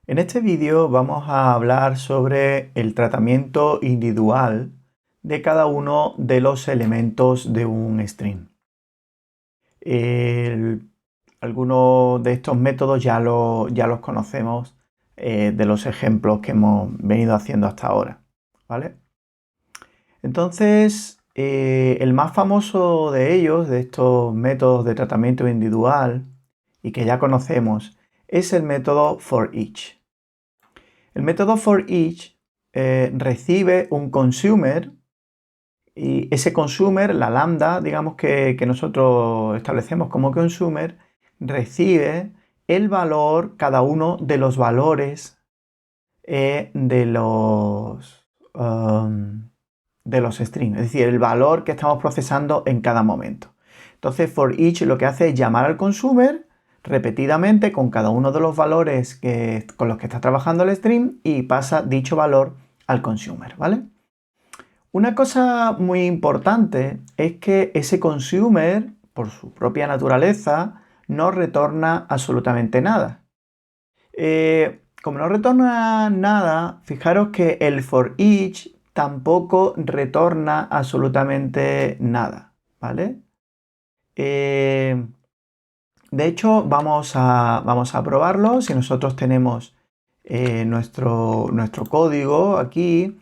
En este vídeo vamos a hablar sobre el tratamiento individual de cada uno de los elementos de un string. Algunos de estos métodos ya los conocemos de los ejemplos que hemos venido haciendo hasta ahora, ¿vale? Entonces, el más famoso de ellos, de estos métodos de tratamiento individual y que ya conocemos, es el método for each. El método for each recibe un consumer y ese consumer, la lambda, digamos que nosotros establecemos como consumer, recibe el valor, cada uno de los valores de los strings, es decir, el valor que estamos procesando en cada momento. Entonces, for each lo que hace es llamar al consumer repetidamente con cada uno de los valores con los que está trabajando el string y pasa dicho valor al consumer, ¿vale? Una cosa muy importante es que ese consumer, por su propia naturaleza, no retorna absolutamente nada. Como no retorna nada, fijaros que el for each tampoco retorna absolutamente nada, ¿vale? De hecho, vamos a probarlo. Si nosotros tenemos nuestro código aquí,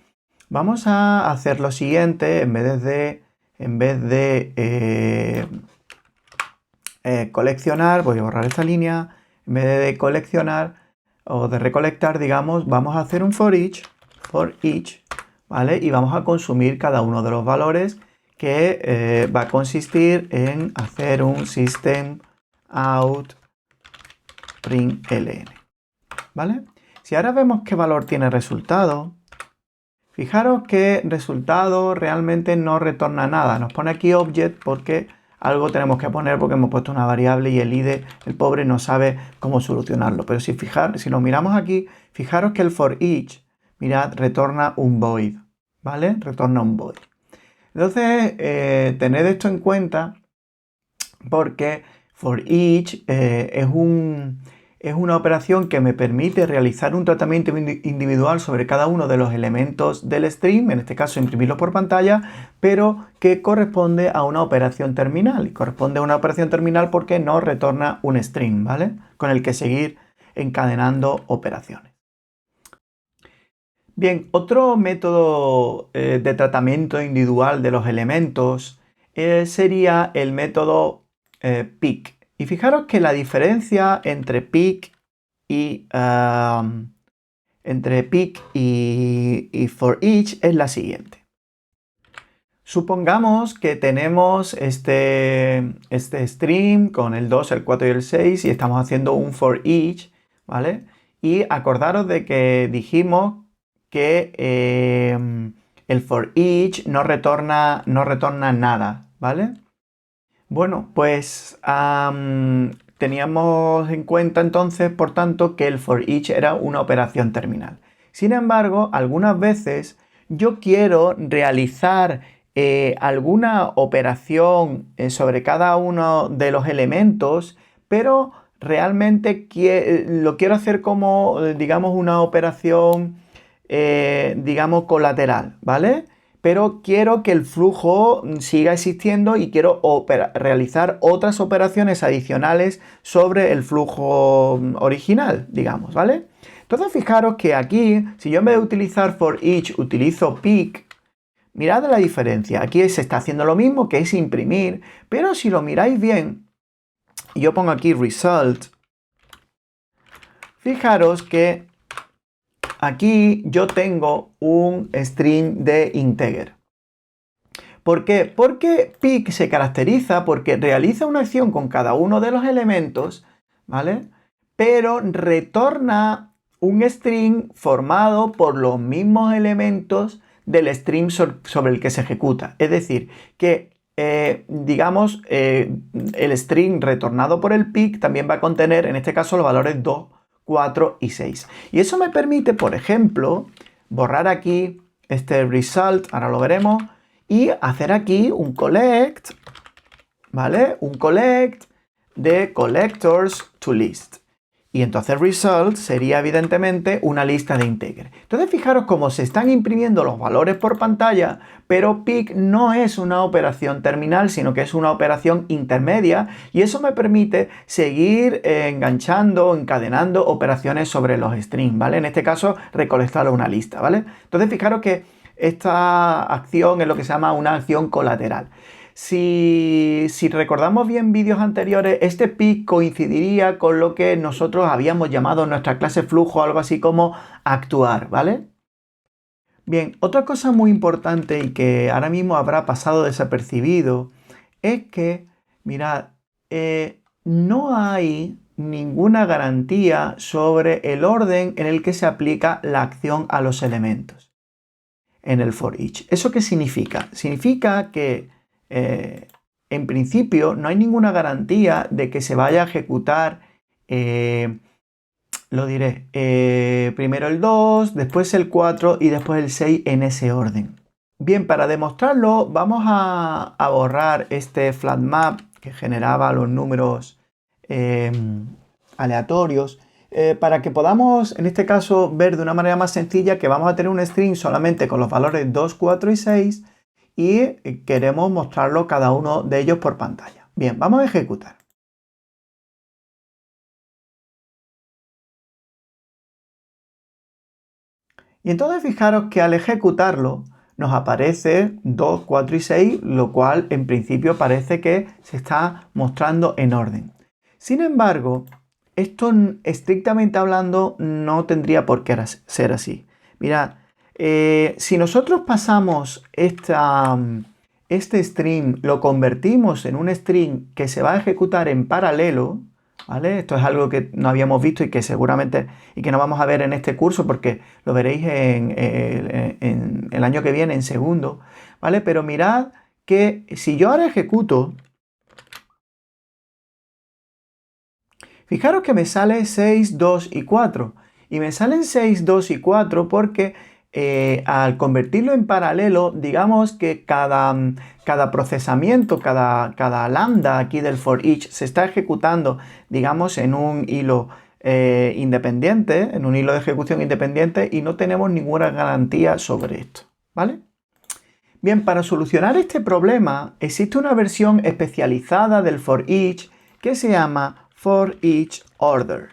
vamos a hacer lo siguiente. En vez de coleccionar, voy a borrar esta línea. En vez de coleccionar o de recolectar, digamos, vamos a hacer un for each, ¿vale? Y vamos a consumir cada uno de los valores que va a consistir en hacer un system out println, ¿vale? Si ahora vemos qué valor tiene resultado, fijaros que resultado realmente no retorna nada. Nos pone aquí object porque algo tenemos que poner porque hemos puesto una variable y el IDE, el pobre, no sabe cómo solucionarlo. Pero si nos miramos aquí, fijaros que el for each, mirad, retorna un void, ¿vale? Retorna un void. Entonces, tened esto en cuenta porque for each es una operación que me permite realizar un tratamiento individual sobre cada uno de los elementos del string, en este caso imprimirlo por pantalla, pero que corresponde a una operación terminal. Y corresponde a una operación terminal porque no retorna un string, ¿vale? Con el que seguir encadenando operaciones. Bien, otro método de tratamiento individual de los elementos sería el método pick. Y fijaros que la diferencia entre pick y for each es la siguiente. Supongamos que tenemos este string con el 2, el 4 y el 6 y estamos haciendo un for each, ¿vale? Y acordaros de que dijimos que el for each no retorna nada, ¿vale? Bueno, pues teníamos en cuenta entonces, por tanto, que el for each era una operación terminal. Sin embargo, algunas veces yo quiero realizar alguna operación sobre cada uno de los elementos, pero realmente lo quiero hacer como, digamos, una operación, digamos, colateral, ¿vale? Pero quiero que el flujo siga existiendo y quiero realizar otras operaciones adicionales sobre el flujo original, digamos, ¿vale? Entonces fijaros que aquí, si yo en vez de utilizar for each utilizo pick, mirad la diferencia. Aquí se está haciendo lo mismo, que es imprimir, pero si lo miráis bien, y yo pongo aquí result, fijaros que aquí yo tengo un string de integer. ¿Por qué? Porque pick se caracteriza porque realiza una acción con cada uno de los elementos, ¿vale? Pero retorna un string formado por los mismos elementos del string sobre el que se ejecuta. Es decir, que digamos, el string retornado por el pick también va a contener, en este caso, los valores 2, 4 y 6. Y eso me permite, por ejemplo, borrar aquí este result, ahora lo veremos, y hacer aquí un collect, ¿vale? Un collect de collectors to list. Y entonces result sería evidentemente una lista de integer. Entonces fijaros cómo se están imprimiendo los valores por pantalla, pero pick no es una operación terminal, sino que es una operación intermedia y eso me permite seguir enganchando, encadenando operaciones sobre los strings, ¿vale? En este caso, recolectar una lista, ¿vale? Entonces fijaros que esta acción es lo que se llama una acción colateral. Si recordamos bien vídeos anteriores, este pick coincidiría con lo que nosotros habíamos llamado en nuestra clase flujo, algo así como actuar, ¿vale? Bien, otra cosa muy importante y que ahora mismo habrá pasado desapercibido es que, mirad, no hay ninguna garantía sobre el orden en el que se aplica la acción a los elementos en el for each. ¿Eso qué significa? Significa que en principio no hay ninguna garantía de que se vaya a ejecutar, lo diré, primero el 2, después el 4 y después el 6 en ese orden. Bien, para demostrarlo vamos a borrar este flat map que generaba los números aleatorios para que podamos, en este caso, ver de una manera más sencilla que vamos a tener un string solamente con los valores 2, 4 y 6 y queremos mostrarlo cada uno de ellos por pantalla. Bien, vamos a ejecutar. Y entonces fijaros que al ejecutarlo nos aparece 2, 4 y 6, lo cual en principio parece que se está mostrando en orden. Sin embargo, esto estrictamente hablando no tendría por qué ser así. Mirad, si nosotros pasamos este string, lo convertimos en un string que se va a ejecutar en paralelo, ¿vale? Esto es algo que no habíamos visto y que seguramente y que no vamos a ver en este curso porque lo veréis en el año que viene, en segundo, ¿vale? Pero mirad que si yo ahora ejecuto, fijaros que me sale 6, 2 y 4. Y me salen 6, 2 y 4 porque al convertirlo en paralelo, digamos que cada procesamiento, cada lambda aquí del for each se está ejecutando, digamos, en un hilo independiente, en un hilo de ejecución independiente y no tenemos ninguna garantía sobre esto, ¿vale? Bien, para solucionar este problema existe una versión especializada del for each que se llama for each order.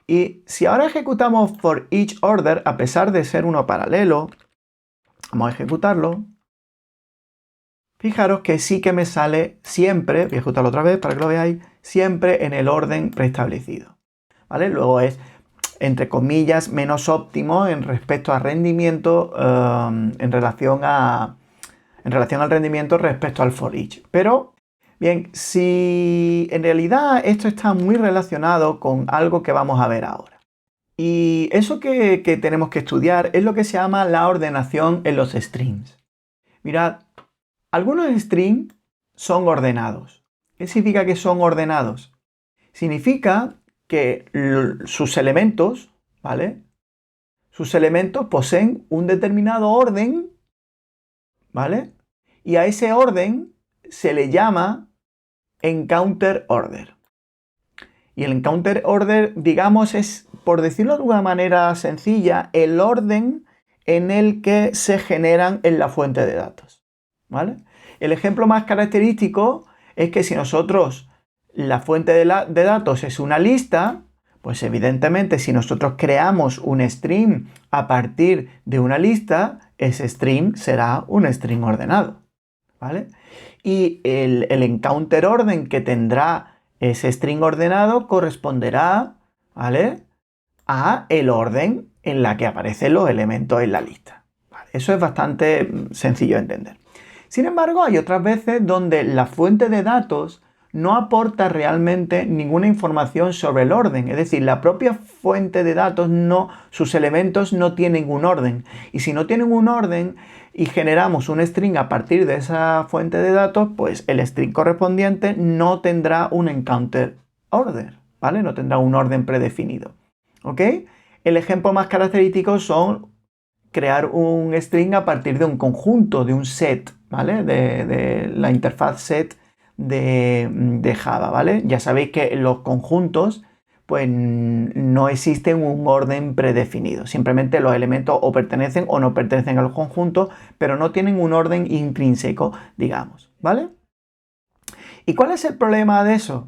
Y si ahora ejecutamos for each order, a pesar de ser uno paralelo, vamos a ejecutarlo. Fijaros que sí que me sale siempre, voy a ejecutarlo otra vez para que lo veáis, siempre en el orden preestablecido, ¿vale? Luego es, entre comillas, menos óptimo en respecto a rendimiento, en relación al rendimiento respecto al for each. Pero, bien, si en realidad esto está muy relacionado con algo que vamos a ver ahora. Y eso que tenemos que estudiar es lo que se llama la ordenación en los strings. Mirad, algunos strings son ordenados. ¿Qué significa que son ordenados? Significa que sus elementos, ¿vale? Sus elementos poseen un determinado orden, ¿vale? Y a ese orden se le llama encounter order. Y el encounter order, digamos, es, por decirlo de una manera sencilla, el orden en el que se generan en la fuente de datos, ¿vale? El ejemplo más característico es que si nosotros, la fuente de datos es una lista, pues evidentemente si nosotros creamos un string a partir de una lista, ese string será un string ordenado, ¿vale? Y el encounter orden que tendrá ese string ordenado corresponderá, ¿vale?, a el orden en la que aparecen los elementos en la lista. ¿Vale? Eso es bastante sencillo de entender. Sin embargo, hay otras veces donde la fuente de datos no aporta realmente ninguna información sobre el orden. Es decir, la propia fuente de datos, sus elementos no tienen un orden. Y si no tienen un orden y generamos un string a partir de esa fuente de datos, pues el string correspondiente no tendrá un encounter order, ¿vale? No tendrá un orden predefinido. ¿Ok? El ejemplo más característico son crear un string a partir de un conjunto, de un set, ¿vale? De la interfaz set de Java, ¿vale? Ya sabéis que los conjuntos pues no existe un orden predefinido. Simplemente los elementos o pertenecen o no pertenecen al conjunto, pero no tienen un orden intrínseco, digamos, ¿vale? ¿Y cuál es el problema de eso?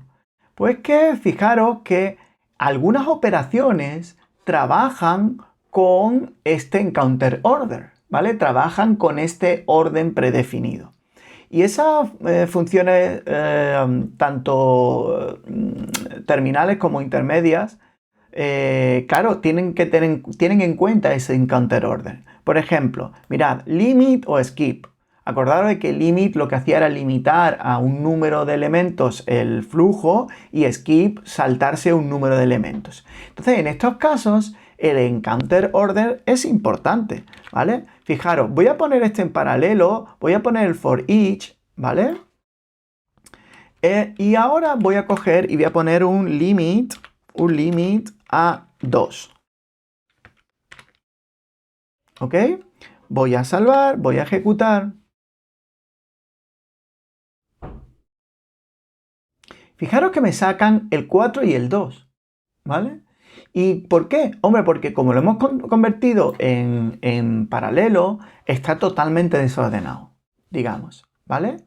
Pues que fijaros que algunas operaciones trabajan con este encounter order, ¿vale? Trabajan con este orden predefinido. Y esas funciones, tanto terminales como intermedias, claro, tienen en cuenta ese encounter order. Por ejemplo, mirad, limit o skip. Acordaros de que limit lo que hacía era limitar a un número de elementos el flujo y skip saltarse un número de elementos. Entonces, en estos casos, el encounter order es importante, ¿vale? Fijaros, voy a poner este en paralelo, voy a poner el for each, ¿vale? Y ahora voy a coger y voy a poner un limit a 2. ¿Ok? Voy a salvar, voy a ejecutar. Fijaros que me sacan el 4 y el 2, ¿vale? ¿Y por qué? Hombre, porque como lo hemos convertido en paralelo, está totalmente desordenado, digamos, ¿vale?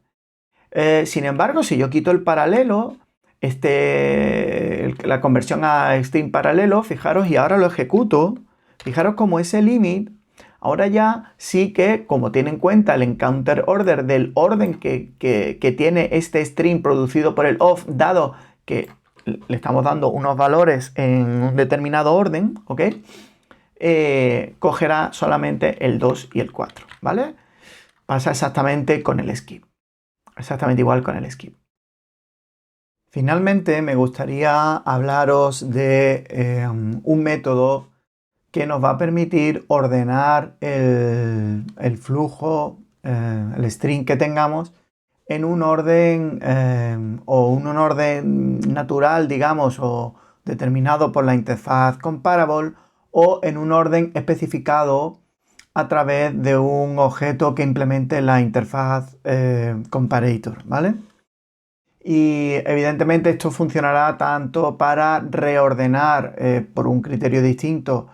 Sin embargo, si yo quito el paralelo, la conversión a string paralelo, fijaros, y ahora lo ejecuto, fijaros como ese limit, ahora ya sí que, como tiene en cuenta el encounter order del orden que tiene este string producido por el of, dado que le estamos dando unos valores en un determinado orden, ¿ok? Cogerá solamente el 2 y el 4, ¿vale? Pasa exactamente con el skip. Exactamente igual con el skip. Finalmente me gustaría hablaros de un método que nos va a permitir ordenar el flujo, el string que tengamos en un orden o un orden natural, digamos, o determinado por la interfaz comparable, o en un orden especificado a través de un objeto que implemente la interfaz comparator, ¿vale? Y evidentemente esto funcionará tanto para reordenar por un criterio distinto,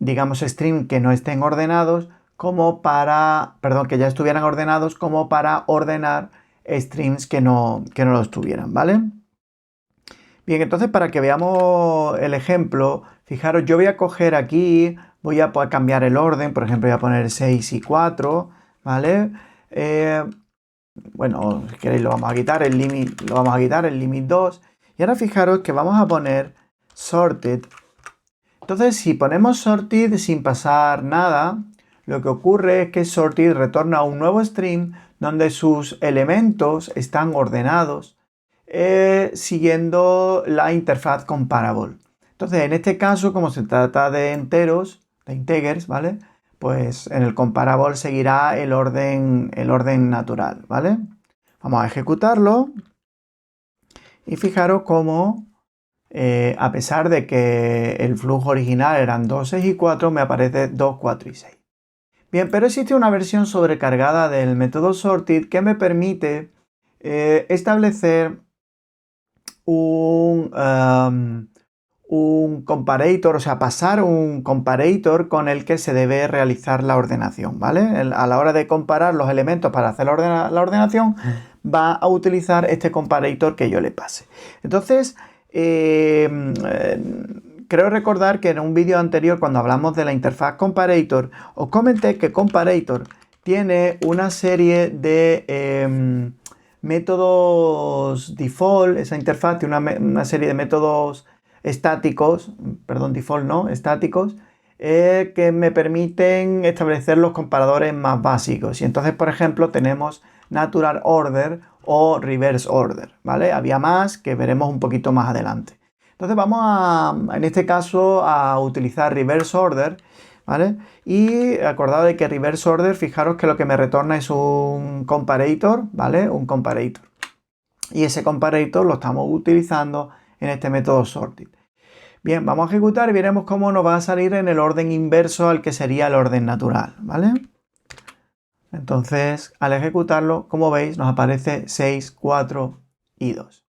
digamos, strings que no estén ordenados, como para, perdón, que ya estuvieran ordenados, como para ordenar strings que no lo estuvieran, ¿vale? Bien, entonces para que veamos el ejemplo, fijaros, yo voy a coger aquí, voy a cambiar el orden, por ejemplo, voy a poner 6 y 4, ¿vale? Bueno, si queréis lo vamos a quitar, el limit 2. Y ahora fijaros que vamos a poner sorted. Entonces, si ponemos sorted sin pasar nada, lo que ocurre es que sorted retorna un nuevo string donde sus elementos están ordenados siguiendo la interfaz comparable. Entonces, en este caso, como se trata de enteros, de integers, ¿vale? Pues en el comparable seguirá el orden natural, ¿vale? Vamos a ejecutarlo y fijaros cómo, a pesar de que el flujo original eran 2, 6 y 4, me aparece 2, 4 y 6. Bien, pero existe una versión sobrecargada del método sorted que me permite establecer un comparator, o sea, pasar un comparator con el que se debe realizar la ordenación, ¿vale? A la hora de comparar los elementos para hacer la ordenación, va a utilizar este comparator que yo le pase. Entonces, creo recordar que en un vídeo anterior, cuando hablamos de la interfaz comparator, os comenté que comparator tiene una serie de métodos default. Esa interfaz tiene una serie de métodos estáticos, perdón, default no, estáticos, que me permiten establecer los comparadores más básicos. Y entonces, por ejemplo, tenemos natural order o reverse order, ¿vale? Había más que veremos un poquito más adelante. Entonces vamos en este caso, a utilizar reverse order, ¿vale? Y acordado de que reverse order, fijaros que lo que me retorna es un comparator, ¿vale? Un comparator. Y ese comparator lo estamos utilizando en este método sorted. Bien, vamos a ejecutar y veremos cómo nos va a salir en el orden inverso al que sería el orden natural, ¿vale? Entonces, al ejecutarlo, como veis, nos aparece 6, 4 y 2.